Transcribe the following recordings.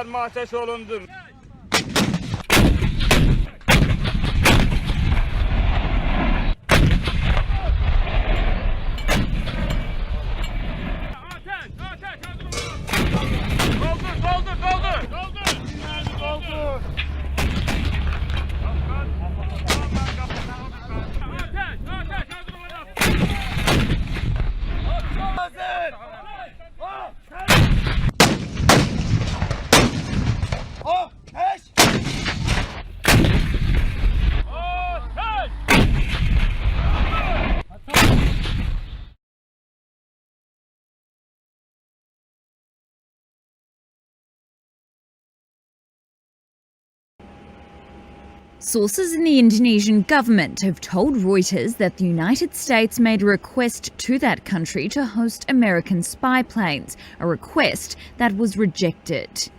Jandarma ateş olundu. Sources in the Indonesian government have told Reuters that the United States made a request to that country to host American spy planes, a request that was rejected.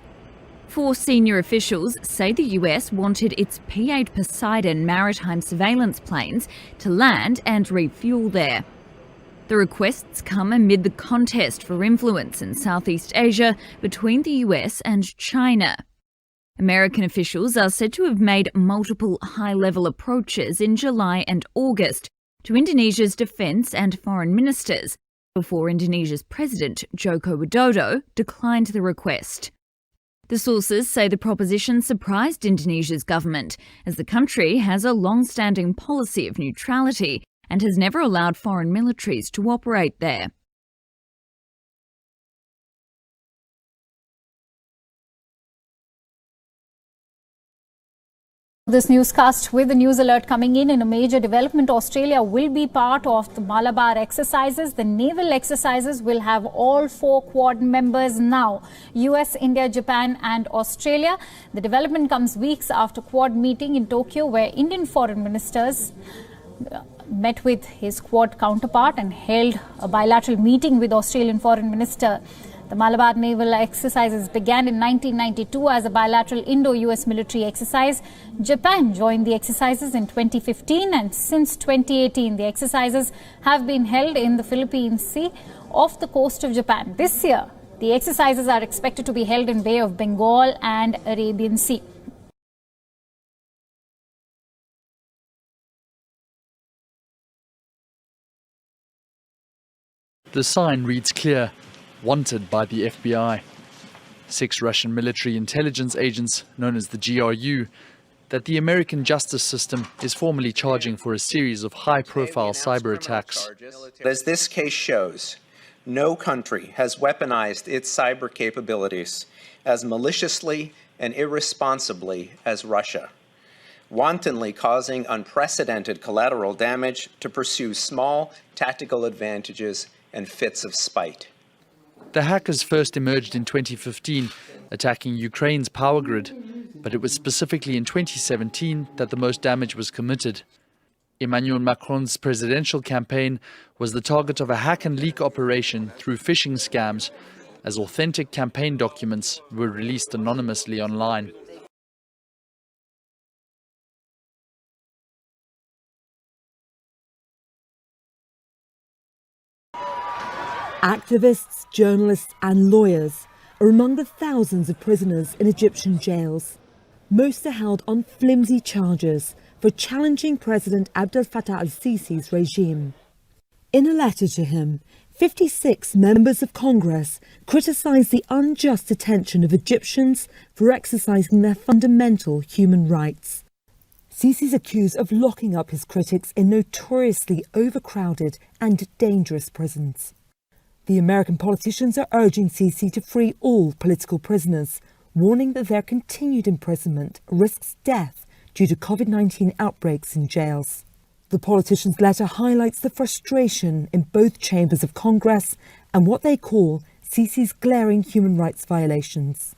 4 senior officials say the US wanted its P-8 Poseidon maritime surveillance planes to land and refuel there. The requests come amid the contest for influence in Southeast Asia between the US and China. American officials are said to have made multiple high-level approaches in July and August to Indonesia's defence and foreign ministers before Indonesia's President Joko Widodo declined the request. The sources say the proposition surprised Indonesia's government, as the country has a long-standing policy of neutrality and has never allowed foreign militaries to operate there. This newscast with the news alert coming in a major development. Australia will be part of the Malabar exercises. The naval exercises will have all 4 Quad members now: US, India, Japan and Australia. The development comes weeks after Quad meeting in Tokyo, where Indian foreign ministers met with his Quad counterpart and held a bilateral meeting with Australian Foreign Minister. The Malabar naval exercises began in 1992 as a bilateral Indo-US military exercise. Japan joined the exercises in 2015, and since 2018 the exercises have been held in the Philippine Sea off the coast of Japan. This year the exercises are expected to be held in Bay of Bengal and Arabian Sea. The sign reads clear: wanted by the FBI. 6 Russian military intelligence agents, known as the GRU, that the American justice system is formally charging for a series of high-profile cyber attacks. As this case shows, no country has weaponized its cyber capabilities as maliciously and irresponsibly as Russia, wantonly causing unprecedented collateral damage to pursue small tactical advantages and fits of spite. The hackers first emerged in 2015, attacking Ukraine's power grid, but it was specifically in 2017 that the most damage was committed. Emmanuel Macron's presidential campaign was the target of a hack and leak operation through phishing scams, as authentic campaign documents were released anonymously online. Activists, journalists and lawyers are among the thousands of prisoners in Egyptian jails. Most are held on flimsy charges for challenging President Abdel Fattah el-Sisi's regime. In a letter to him, 56 members of Congress criticised the unjust detention of Egyptians for exercising their fundamental human rights. Sisi's accused of locking up his critics in notoriously overcrowded and dangerous prisons. The American politicians are urging Sisi to free all political prisoners, warning that their continued imprisonment risks death due to COVID-19 outbreaks in jails. The politicians' letter highlights the frustration in both chambers of Congress and what they call Sisi's glaring human rights violations.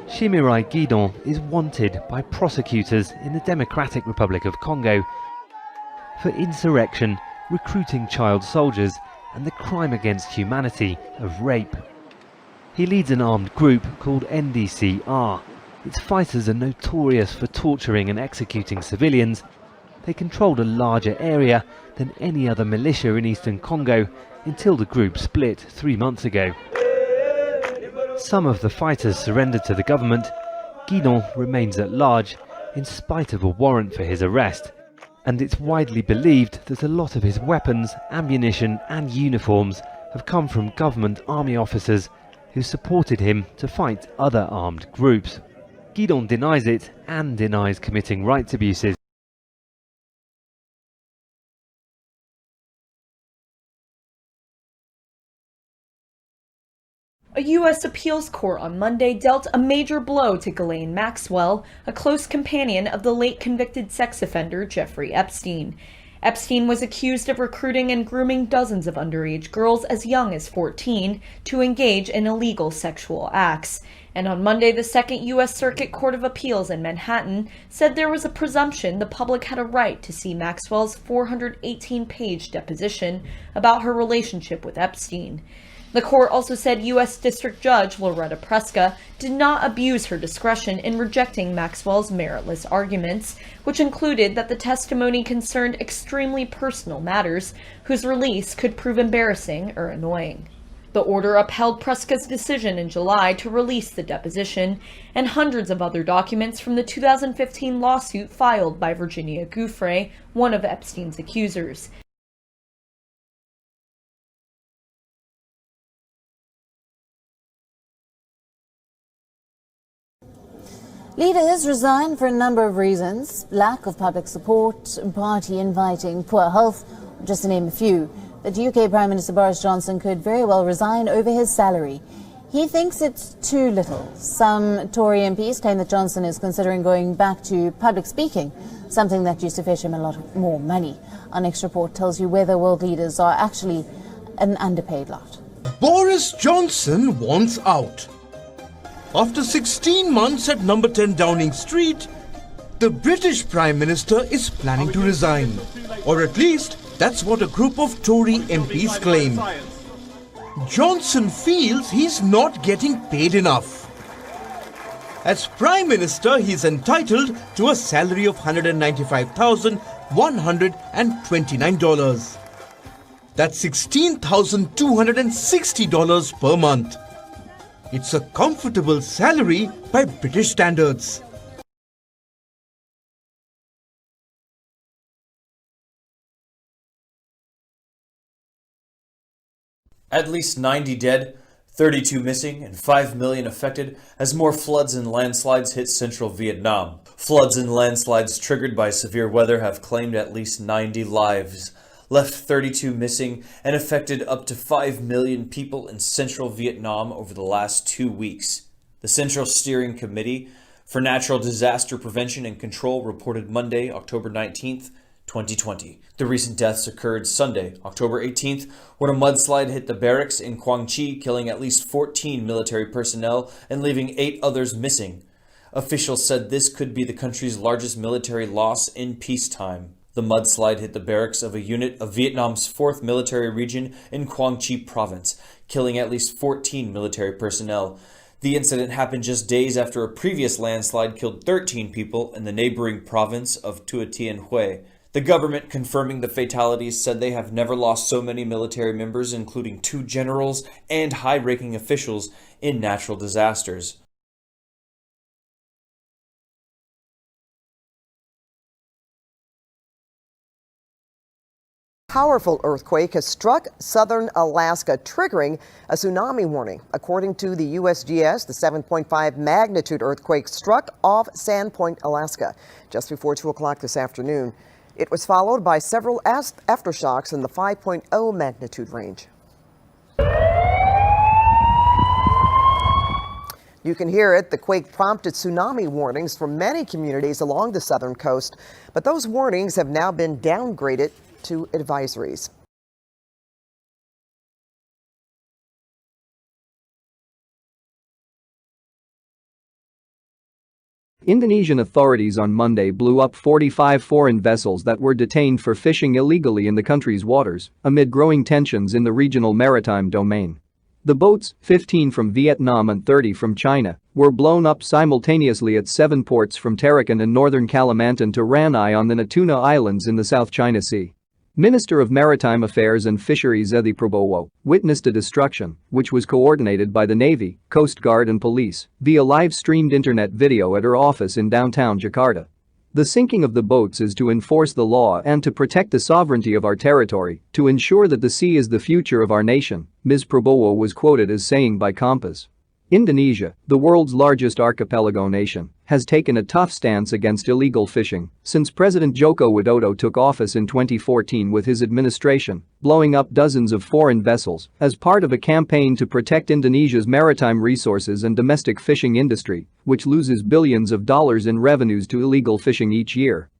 Shimirai Guidon is wanted by prosecutors in the Democratic Republic of Congo for insurrection, recruiting child soldiers and the crime against humanity of rape. He leads an armed group called NDCR. Its fighters are notorious for torturing and executing civilians. they controlled a larger area than any other militia in eastern Congo until the group split 3 months ago. Some of the fighters surrendered to the government. Guidon remains at large in spite of a warrant for his arrest, and it's widely believed that a lot of his weapons, ammunition and uniforms have come from government army officers who supported him to fight other armed groups. Guidon denies it and denies committing rights abuses. A U.S. appeals court on Monday dealt a major blow to Ghislaine Maxwell, a close companion of the late convicted sex offender Jeffrey Epstein. Epstein was accused of recruiting and grooming dozens of underage girls as young as 14 to engage in illegal sexual acts. And on Monday, the Second U.S. Circuit Court of Appeals in Manhattan said there was a presumption the public had a right to see Maxwell's 418-page deposition about her relationship with Epstein. The court also said U.S. District Judge Loretta Preska did not abuse her discretion in rejecting Maxwell's meritless arguments, which included that the testimony concerned extremely personal matters whose release could prove embarrassing or annoying. The order upheld Preska's decision in July to release the deposition and hundreds of other documents from the 2015 lawsuit filed by Virginia Giuffre, one of Epstein's accusers. Leaders resign for a number of reasons: lack of public support, party infighting, poor health, just to name a few. But UK Prime Minister Boris Johnson could very well resign over his salary. He thinks it's too little. Some Tory MPs claim that Johnson is considering going back to public speaking, something that used to fetch him a lot more money. Our next report tells you whether world leaders are actually an underpaid lot. Boris Johnson wants out. After 16 months at number 10 Downing Street, the British Prime Minister is planning to resign. Or at least, that's what a group of Tory MPs claim. Johnson feels he's not getting paid enough. As Prime Minister, he's entitled to a salary of $195,129. That's $16,260 per month. It's a comfortable salary by British standards. At least 90 dead, 32 missing, and 5 million affected as more floods and landslides hit central Vietnam. Floods and landslides triggered by severe weather have claimed at least 90 lives, left 32 missing, and affected up to 5 million people in central Vietnam over the last 2 weeks. The Central Steering Committee for Natural Disaster Prevention and Control reported Monday, October 19th, 2020. The recent deaths occurred Sunday, October 18th, when a mudslide hit the barracks in Quang Chi, killing at least 14 military personnel and leaving 8 others missing. Officials said this could be the country's largest military loss in peacetime. The mudslide hit the barracks of a unit of Vietnam's 4th military region in Quang Chi province, killing at least 14 military personnel. The incident happened just days after a previous landslide killed 13 people in the neighboring province of Tua Tien Huy. The government, confirming the fatalities, said they have never lost so many military members, including 2 generals and high-ranking officials, in natural disasters. Powerful earthquake has struck southern Alaska, triggering a tsunami warning. According to the USGS, the 7.5 magnitude earthquake struck off Sandpoint, Alaska, just before 2 o'clock this afternoon. It was followed by several aftershocks in the 5.0 magnitude range. You can hear it. The quake prompted tsunami warnings for many communities along the southern coast, but those warnings have now been downgraded to advisories. Indonesian authorities on Monday blew up 45 foreign vessels that were detained for fishing illegally in the country's waters, amid growing tensions in the regional maritime domain. The boats, 15 from Vietnam and 30 from China, were blown up simultaneously at 7 ports from Tarakan in northern Kalimantan to Ranai on the Natuna Islands in the South China Sea. Minister of Maritime Affairs and Fisheries Edi Prabowo witnessed the destruction, which was coordinated by the Navy, Coast Guard and police, via live-streamed internet video at her office in downtown Jakarta. The sinking of the boats is to enforce the law and to protect the sovereignty of our territory, to ensure that the sea is the future of our nation, Ms. Prabowo was quoted as saying by Kompas. Indonesia, the world's largest archipelago nation, has taken a tough stance against illegal fishing since President Joko Widodo took office in 2014 with his administration, blowing up dozens of foreign vessels as part of a campaign to protect Indonesia's maritime resources and domestic fishing industry, which loses billions of dollars in revenues to illegal fishing each year.